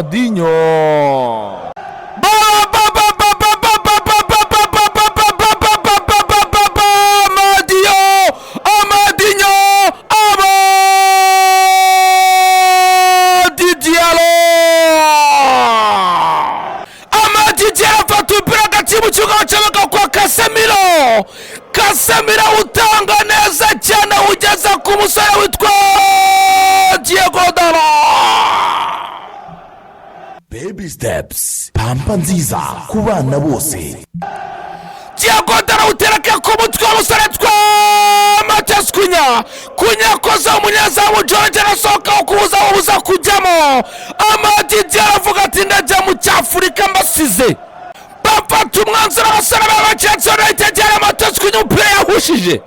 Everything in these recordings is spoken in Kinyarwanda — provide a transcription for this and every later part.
Amadinho. Casemiro utanga neza cyane ugeza ku musore witwa Diego Dalo. Baby steps, pampa nziza ku bana bose. Diego Dalo utereka ku mutwe w'umusore witwa Matheus Cunha koza umunyezamu George arasohoka kubuza kujyamo. Amadi Diallo avuga ati ndajya mu cy'Afurika mbasize. Bafata umwanzuro abasore b'Manchester United yari Matheus Cunha umupira yahushije.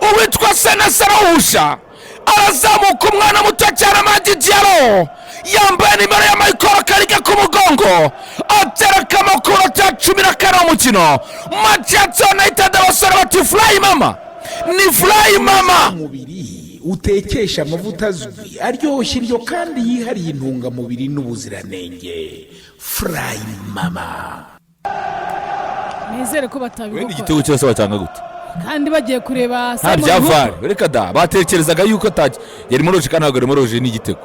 Uwitwa Senesi arawuhusha, arazamuka umwana muto cyane Amadi Diallo yambaye nimero ya Michael Carrick ku mugongo, atereka amakuru cya 14 umukino. Manchester United abasore bati fly mama, ni fly mama. Umubiri utekesha amavuta azwi aryoshye iryo kandi yihariye intungamubiri n'ubuziranenge. Fly mama. Nizere ko batabikora. Wendi igitego cyose batanga gute? Kandi bagiye kureba Simon Javar. Reka da batekerezaga yuko yari moroje kandi ntabwo moroje ni igitego.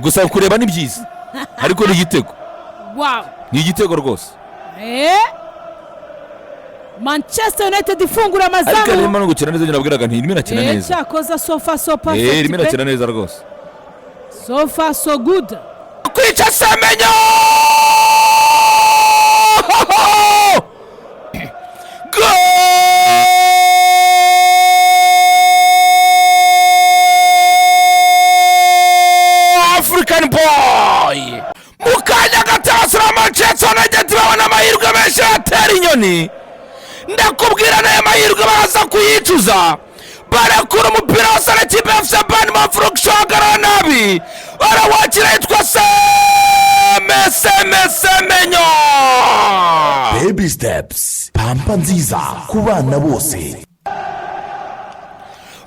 Gusa kureba ni byiza. Ariko ni igitego. Wow. Ni igitego rwose. Manchester United ifungura amazamu. Ariko arimo no gukina neza nabwiraga nti irimo irakina neza. Cyakoza so far so perfect. Irimo irakina neza rwose. So far so good. Kwica Semenyo. African boy. Mukanya gatasura Manchester United babona amahirwe menshi atera inyoni. Ndakubwira nayo amahirwe baraza kuyicuza. Barakura umupira wa Sarakipe FC Bournemouth Rushagara nabi. Barawakira yitwa Semenyo. Baby steps, pampa nziza ku bana bose.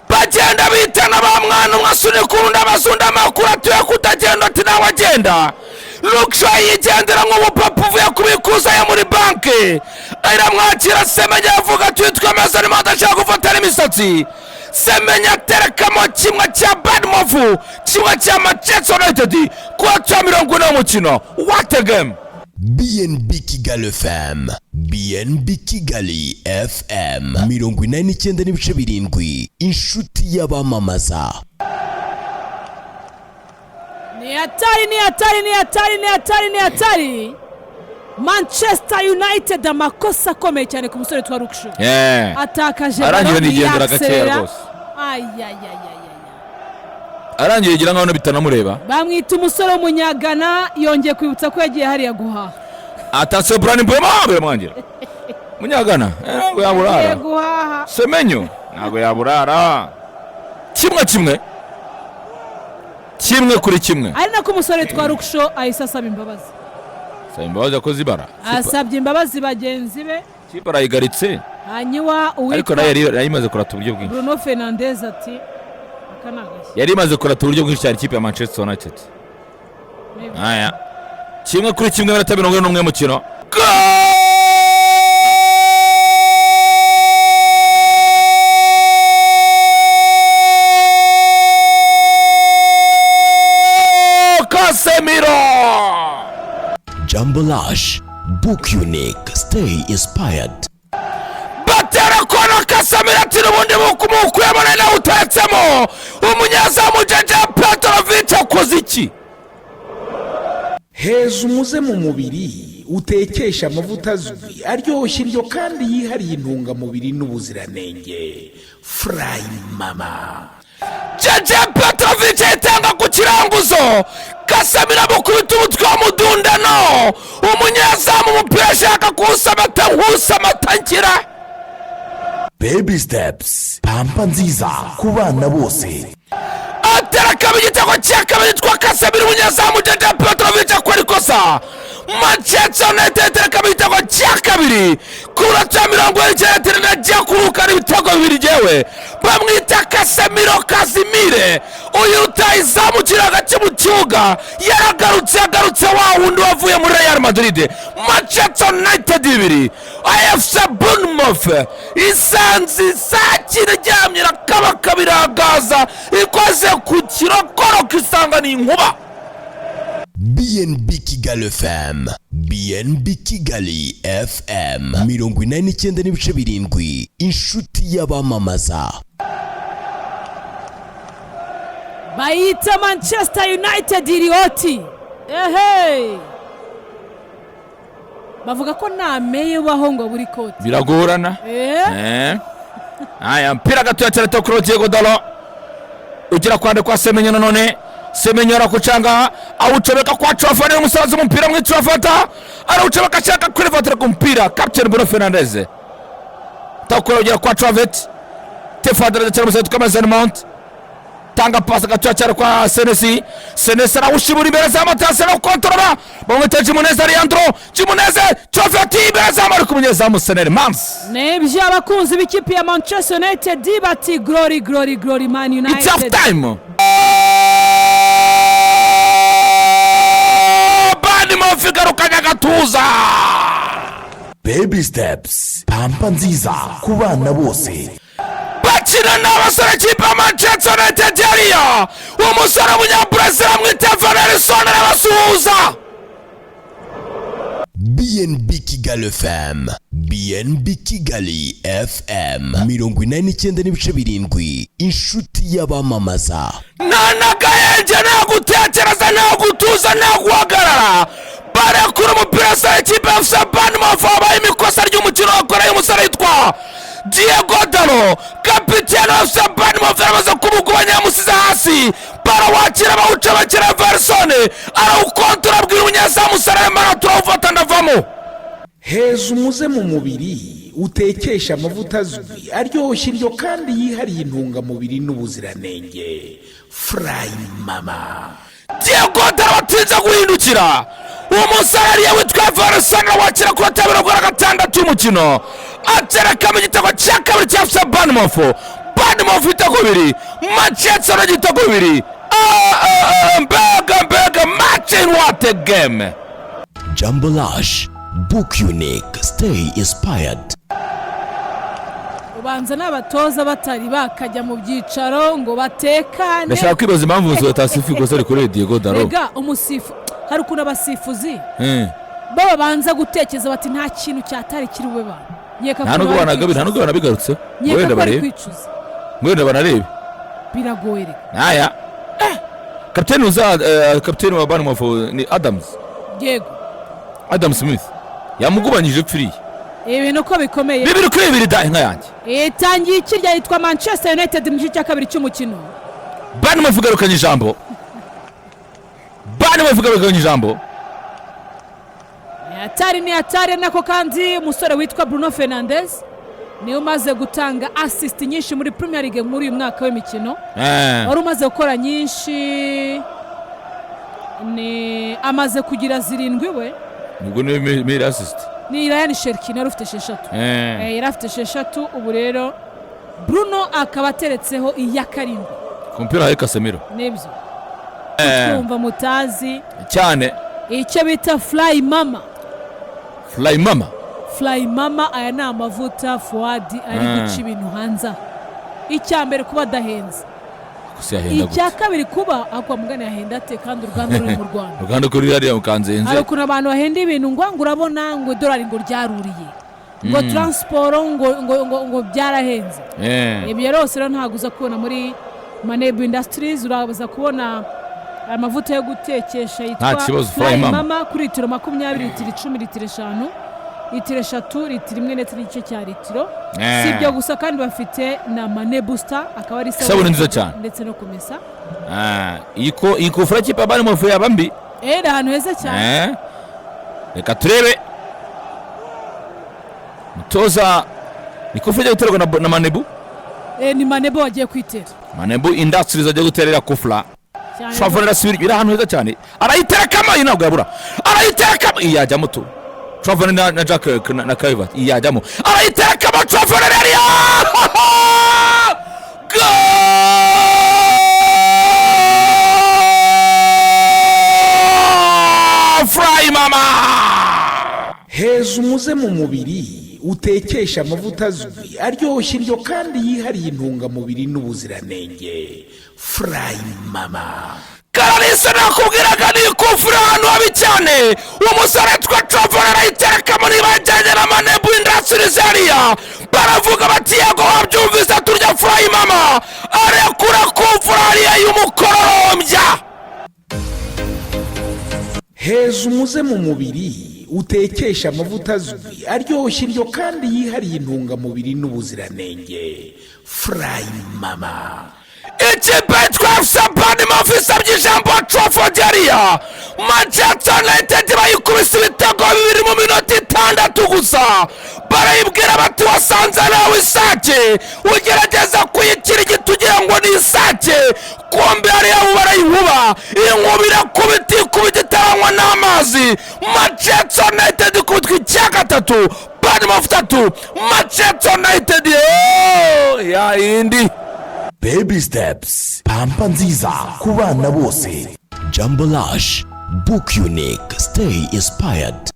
Bagenda bitana ba mwana umwasune kurunda abasunda makuru atuye kutagenda ati nawe agenda. Luksho yigendera nk'umupapa uvuye kubikuza ya muri banki. Aramwakira Semenyo avuga ati twemeza ni madashaka gufatana imisatsi. Semenyo aterekamo kimwe cya Bournemouth, kimwe cya Manchester United kwa 40 umukino. What a game. BNB Kigali FM, BNB Kigali FM 89.7 inshuti y'abamamaza. Ni hatari. Manchester United amakosa akomeye cyane ku musore twa Luksho. Atakaje arangiye nigendera gake rwose. Arangiye igira nkaho bitanamureba. Bamwita umusore w'umunyagana yongeye kwibutsa ko yagiye hariya guhaha. Atase Brian Mboma biramwangira. Munyagana ntabwo yaburara. Guhaha. Semenyo ntabwo yaburara. Kimwe kuri kimwe. Ari nako umusore twa Luksho ayisasaba imbabazi. Imbabazi akoze ibara. Asabye imbabazi bagenzi be. Kipe arayigaritse. Hanyuma ariko nayo yarimaze kurata uburyo bwinshi. Bruno Fernandes ati akanagaye. Yarimaze kurata uburyo bwinshi cyane ikipe ya Manchester United. Aya. Kimwe kuri kimwe minota 41 mukino. Casemiro. Jumbo Lash, book unique, stay inspired. Batera kona Casemiro ati n'ubundi mukuyabona na utatsemo. Umunyezamu George Petrovic akoze iki? Heza umuze mu mubiri utekesha amavuta azwi aryoshye iryo kandi yihariye intungamubiri n'ubuziranenge. Fry mama. George Petrovic yatanga ku kiranguzo. Casemiro mukubita umutwe w'umudundano. Umunyezamu umupira ashaka kuwusa amatankira. Baby steps, pampa nziza ku bana bose. Atereka igitego cya kabiri twa Casemiro umunyezamu George Petrovic akora ikosa. Manchester United atereka igitego cya kabiri. Kura cya 19 najya kuruka ibitego bibiri jewe. bamwita Casemiro Kazimire, uyu utayizamukira hagati mu kibuga yagarutse wa wundi wavuye muri Real Madrid. Manchester United 2 AFC Bournemouth isanzi sakira ryamyira kabiragaza ikoze ku kirokoro kisanga ni inkuba. BNB Kigali FM, BNB Kigali FM 89.7 inshuti y'abamamaza. bayita Manchester United irioti. Bavuga ko nameye baho ngo buri koti biragorana. Aya mpira gatoya cyane to Diego Dalot ugira kwande kwa Semenyo none Semenyo arakucanga awucobeka kwa Chofane umusazi umupira mu Chofata arawucobeka cyaka kuri votere ku mpira Captain Bruno Fernandes takora ugira kwa Travet Tefadra cyane umusazi tukamazana Mount tanga pasa gatoya cyane kwa Senesi arawushibura imbere za Matase no kontrola bamwita Jimenez Leandro Jimenez Chofati imbere za Marco Munyezamu Seneri Mans nebyo abakunzi b'ikipe ya Manchester United bati glory Man United. It's half time. Gatuza Baby Steps, pampa nziza ku bana bose. bakina n'abasore kipe Manchester United yariya umusore w'umunyabrazil amwita Valerison arabasuhuza. BNB Kigali FM, BNB Kigali FM 89.7 inshuti y'abamamaza. Nanagayenje nagutekereza nagutuza naguhagarara barakura umupira sa ikipe FC Bournemouth abaye imikosa ry'umukino wakoreye umusore yitwa Diego Dalot kapiteni wa FC Bournemouth amaze kumugubanya yamusize hasi barawakira bawucabakira Valerison arawukontora abwira umunyezamu Sarema turawufata ndavamo. heza umuze mu mubiri utekesha amavuta azwi aryoshye iryo kandi yihariye intungamubiri n'ubuziranenge. Fry Mama Diego Dalot atinze guhindukira umusarariya witwa Valerison wakira kuri tabiro gora gatandatu y'umukino atereka mu gitego cya kabiri cya FC Bournemouth igitego 2 Manchester igitego 2 mbega match in what a game. Jumbo Lash, book unique, stay inspired. ubanza n'abatoza batari bakajya mu byicaro ngo batekane. Ndashaka kwibaza impamvu uzotasifu ikoze kuri Diego Dalot. Ega umusifu hari kuna basifuzi baba banza gutekereza bati nta kintu cyatari kiri we ba nta nubwo banabigarutse wenda barebe wenda banarebe biragoye. Aya kapiteni wa Bournemouth ni Adam Smith yamugubanyije pfiri ibintu ko bikomeye bibiri kuri bibiri da inka yanjye itangiye ikirya yitwa Manchester United mu gice cya kabiri cy'umukino. Bournemouth igarukanye ijambo atari nako kandi umusore witwa Bruno Fernandes niwe umaze gutanga assist nyinshi muri Premier League muri uyu mwaka w'imikino. Wari umaze gukora nyinshi ni amaze kugira 7 we ubwo ni assist ni Ryan Cherki na rufite 6 yarafite 6 ubu rero Bruno akaba ateretseho iya karindwi kumpira ya Casemiro nebyo twumva mutazi cyane icyo bita Fly Mama aya ni amavuta Fuadi ari guca ibintu hanze. Icya mbere kuba dahenze, icya kabiri kuba akwa mugane yahenda ate kandi uruganda ruri mu Rwanda uruganda kuri hariya ukanzenze ariko kuna abantu bahenda ibintu ngo urabona ngo dolari ngo ryaruriye ngo transport ngo byarahenze. Ibyo rose rero ntaguza kubona muri Maneb Industries urabaza kubona amavuta yo gutekesha yitwa Fly Mama kuri litiro 20 litiro 10 litiro 5 litiro 3 litiro 1 ndetse n'igice cya litiro. Si ibyo gusa kandi bafite na Mane Booster akaba ari sabune nziza cyane ndetse no kumesa. Iko fraki pa bari mu fuya bambi ahantu heza cyane. Reka turebe mutoza niko fuya guterwa na Manebu. Ni Manebu wagiye kwitera Manebu Industries agiye guterera kufla Shafana sibiri ira hano heza cyane arayiterekamo inabwo yabura arayiterekamo iyajya muto Shafana na Jack na Kaivat iyajyamo arayiterekamo Shafana rariya mama. heza umuze mu mubiri utekesha amavuta azwi aryoshye indyo kandi yihariye intungamubiri n'ubuziranenge. Fry mama. Karalisa nakubwiraga ni kufura hano habi cyane. Umusore twa Trevor arayitereka muri bajyanye na Manebu Industries area. Baravuga bati yego wabyumvise turya Fry mama. Arekura kufura hariya y'umukororombya. heza umuze mu mubiri utekesha amavuta azwi aryoshye indyo kandi yihariye intungamubiri n'ubuziranenge. Fry mama. Ikipe twafise Bournemouth isabye ijambo Trafford area. Manchester United bayikubise ibitego 2 mu minota 6 gusa. Barayibwira bati wasanze nawe isake ugerageza kuyikirigita ugira ngo ni isake, kombe hariya barayihuba inkubira kubita itaranywa n'amazi. Manchester United kubitwa icya gatatu, Bournemouth 3, Manchester United ya indi. Baby Steps, pampa nziza ku bana bose. Jumbo Lash, book unique, stay inspired.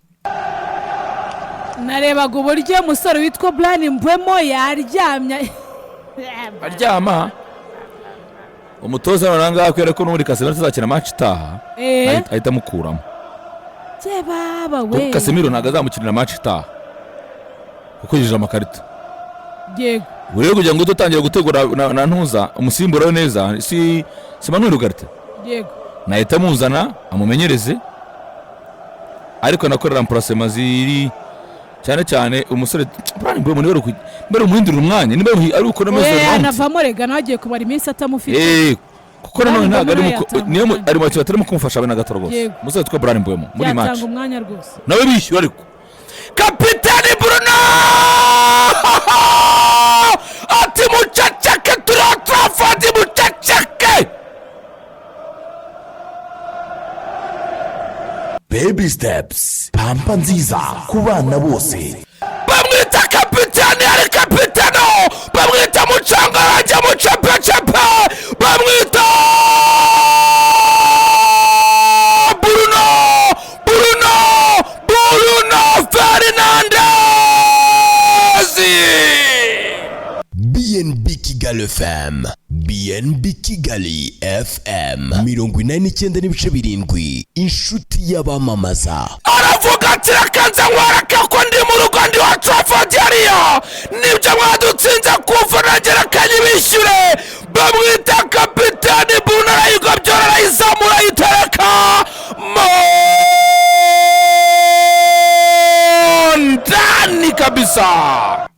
narebaga uburyo umusore witwa Brian Mbeumo yaryamye. Aryama umutoza naranga akwere ko n'uri Casemiro tuzakina match itaha ahita mukuramo. Je baba we. Casemiro ntago azamukinira match itaha kuko yije amakarita. Yego. Uriye kugira ngo dutangira gutegura na ntuza umusimbura neza si Manuel Ugarte. Yego. Nahita muzana amumenyereze ariko nakorera remplacement ziri cyane umusore Brian Mbeumo niwe mbere umuhindurira umwanya niba ari uko nameze navamo rega nagiye kubara iminsi atamufite. kuko none ntago ari mu cyatari kumufasha bana gato rwose. Umusore twa Brian Mbeumo muri match yatanga umwanya rwose nawe bishyura ariko kapitani Bruno ati mucacake turi Trafford mucacake. Baby Steps, pampa nziza ku bana bose. Bamwita kapitani ari kapitano, bamwita mucangaranje mucepecepe, bamwita Bruno Fernandes. BNB Kigali FM, BNB Kigali FM 89.7 inshuti y'abamamaza. Aravuga ati rakanza ngwaraka ko ndi mu rugo ndi wa Trafford area nibyo mwadutsinze kuvanagera kanyibishyure. Bamwita kapitani Bruno arayigobyorora arayizamura ayitereka ndani kabisa.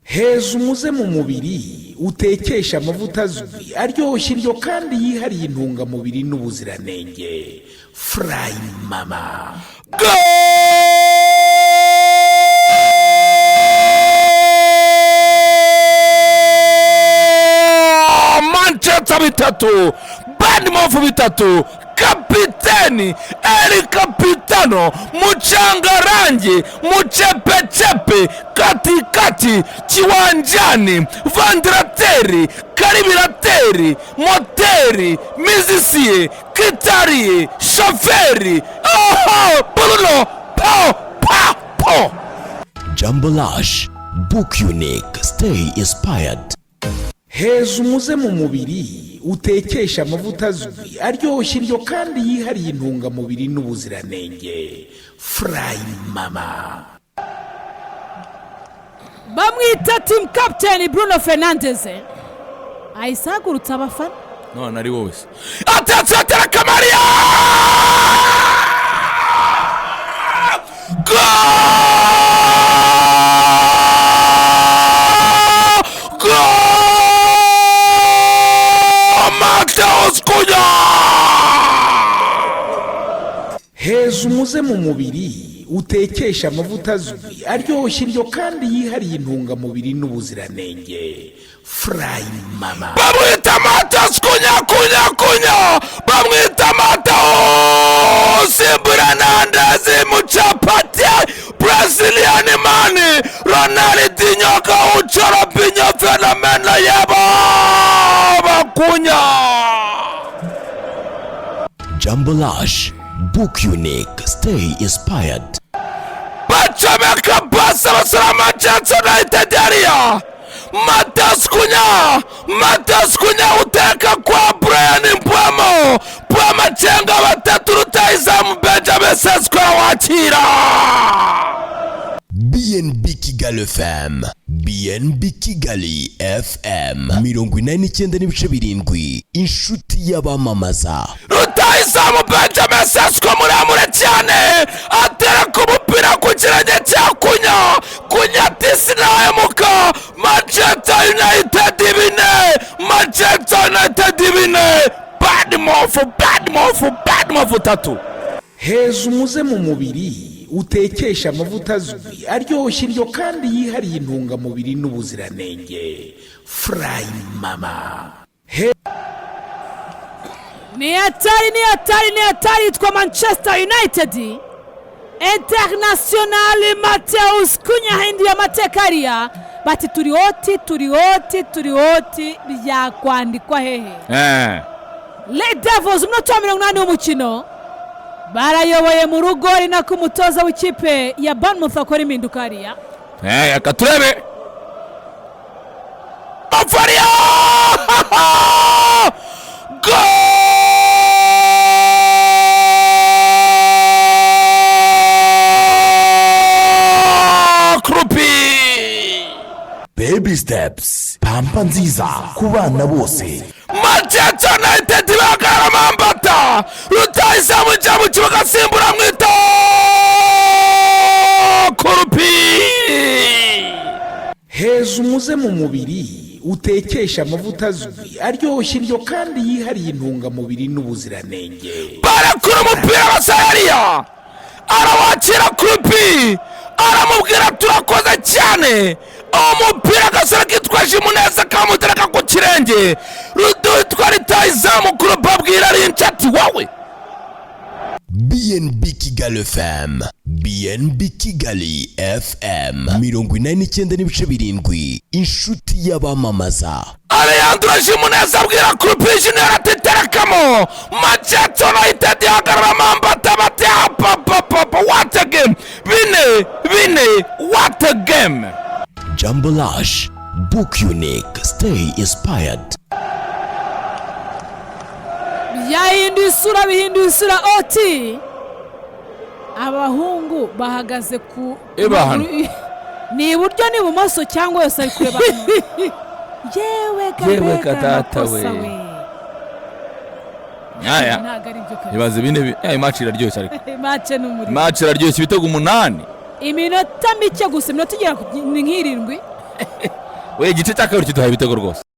heza umuze mu mubiri utekesha amavuta azwi aryoshye indyo kandi yihariye intungamubiri n'ubuziranenge. Fry mama. Manchester 3, Bournemouth 3, kapiteni El Capitano muchangarangi muchepechepe katikati kiwanjani vandrateri karibirateri moteri mizisie kitarie shoferi Bruno po. Jumbo Lash, book unique, stay inspired. heza umuze mu mubiri utekesha amavuta azwi aryoshye indyo kandi yihariye intungamubiri n'ubuziranenge. Fry mama. bamwita team captain Bruno Fernandes ayisagurutsa abafana none ari wowe atatira Kamaria heza umuze mu mubiri utekesha amavuta azwi aryoshye indyo kandi yihariye intungamubiri n'ubuziranenge. Fry mama. bamwita Matas kunya bamwita Matas Fernandes muchapati Brazilian man Ronaldinho Gaucho Robinho fenomeno yabo bakunya. Jumbo Lash, Book unique, stay inspired. bacomeka pasi abasore Manchester United hariya. Matheus Cunha uteka kwa Bryan Mbeumo. Mbeumo cenga batatu rutahizamu Benjamin Sesko wakira. BNB Kigali FM, BNB Kigali FM 89.7 inshuti y'abamamaza. Rutahizamu Benjamin Sesko muremure cyane atera ku mupira ku kirenge cya Cunha tisi nahemuka. Manchester United bine. Bad move tatu. heza umuze mu mubiri utekesha amavuta azwi aryoshye indyo kandi yihariye intungamubiri n'ubuziranenge. Fry Mama. ni hatari yitwa Manchester United. International Matheus Cunha hindiye amateka hariya bati turi hoti byakwandikwa hehe. Les Devils umunota wa 80 w'umukino barayoboye mu rugo ari nako umutoza w'ikipe ya Bournemouth akora impinduka hariya. Akaturebe Mafaria Baby steps, pampa nziza ku bana bose. Manchester United bagara mambata rutahizamu mu kibuga simbura mwito Kurupi. heza umuze mu mubiri utekesha amavuta azwi aryoshye indyo kandi yihariye intungamubiri n'ubuziranenge. Barakura umupira basayariya arawakira Kurupi aramubwira turakoze cyane. Umupira gasara kitwaje Muneza kamutereka ku kirenge rudutwa ritahizamu Kurupi abwira ari inshuti wawe. BNB Kigali FM, BNB Kigali FM 89.7 inshuti y'abamamaza. Alejandro Jimenez abwira Kurupi Junior ati terekamo. Manchester United yagarara mambata bati papa what a game. Bine what a game. Jumbo Lash, book unique, stay inspired. bihinduye isura oti. Abahungu bahagaze ku ni iburyo ni ibumoso cyangwa yose ari kureba. Yewe katata we. Yaya ibaze bine match iraryoshye ariko. Match iraryoshye ibitego 8. Iminota mike gusa iminota igera ni nk'irindwi. We igice cya kabiri kiduhaye ibitego rwose.